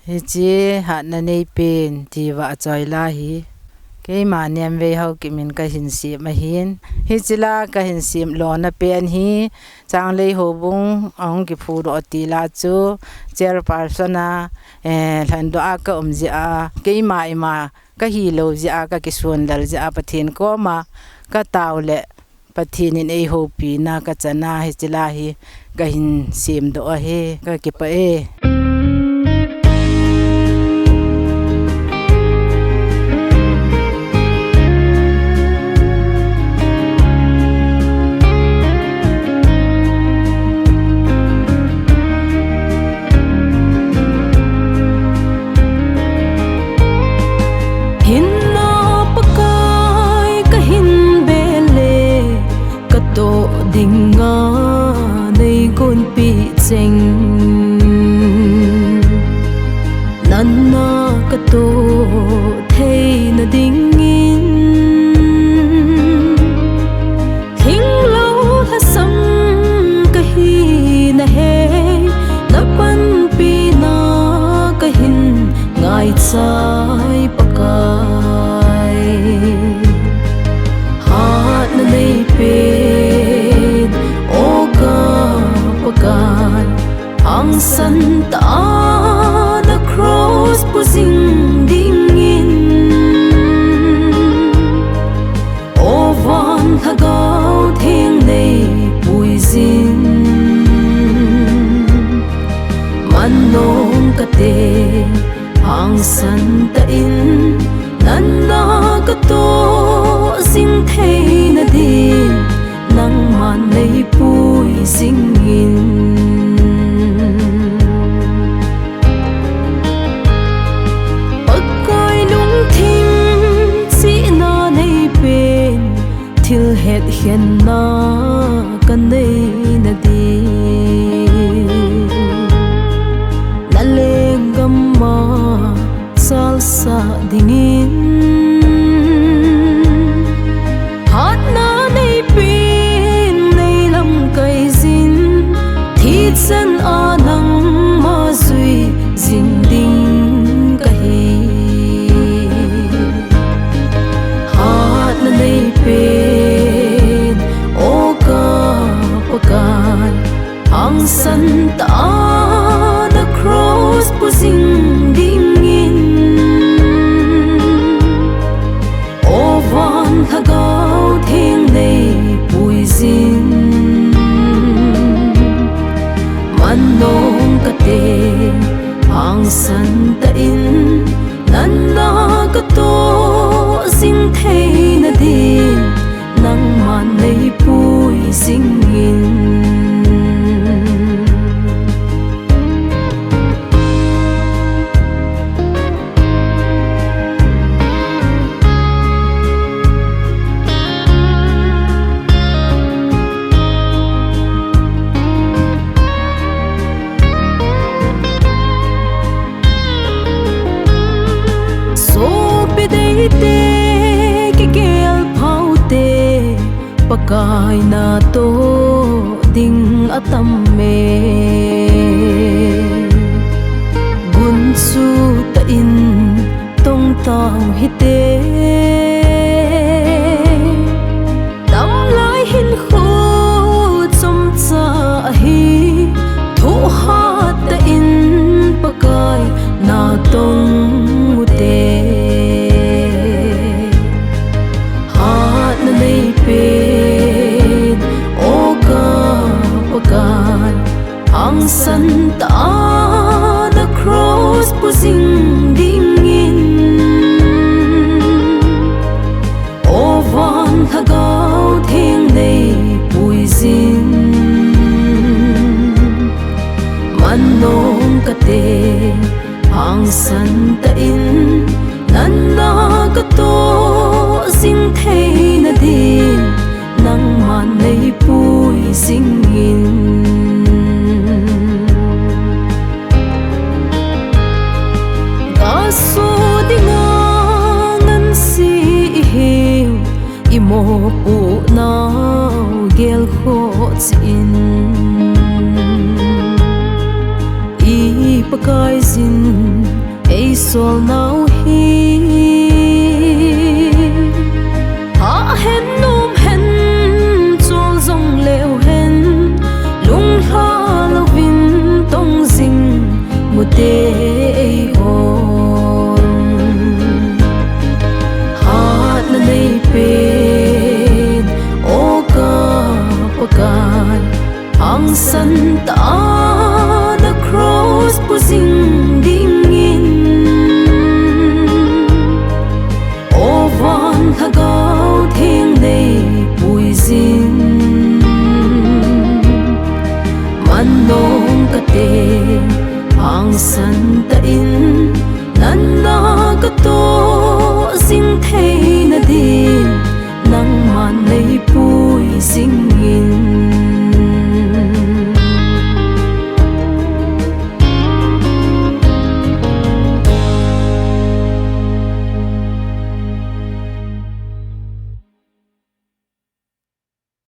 hi chi Hatna Neipen tiwa choila hi ke ma niam ve Haokip min ka hin si ma hin hi chila ka hin sim lona pen hi changlei hobung ong ki phu ro ti la chu chairperson a thando a ka omji a ke ma ka hi lo ji a ka ki suan dal ji a pathin ko ma ka taule pathin in ei hopi na ka chana hi chila hi ka hin sim do a he ka ki pa e dinga nei gon pi cheng nanna ka to thei na dingin thing lo ha sam ka hi na he na pan pi na ka hin ngai chai pakai Hatna Neipen ang san ta na cross pusing dingin ovan hagaw theng nei puisin manong kate ang san ta in nanna kato sing thei na din nang man nei puisingin thil het hian na kan nei na di na lengam ma salsa dingin Hatna Neipen nei lam kai zin thi chan anang ma zui zin ding ka hi Hatna Neipen ang san ta na cross pusing dingin ovan hagaw theng nei puisin manong kate ang san ta in nanna kato sing thei na din nang man nei puisingin pakai na to ding atam me gun su ta in tong tao hite tam lai hin kho chom cha hi thu hat ta in pakai na tong te Hatna Neipen ang san ta na cross pusing dingin ovan hagaw theng nei puisin manong kate ang san ta in nanna kato sing thei na din nang man nei puisingin so dinga ngan si hiu imo pu na gel kho chin i pakai zin hồn Hatna Neipen o ka pakai ang san ta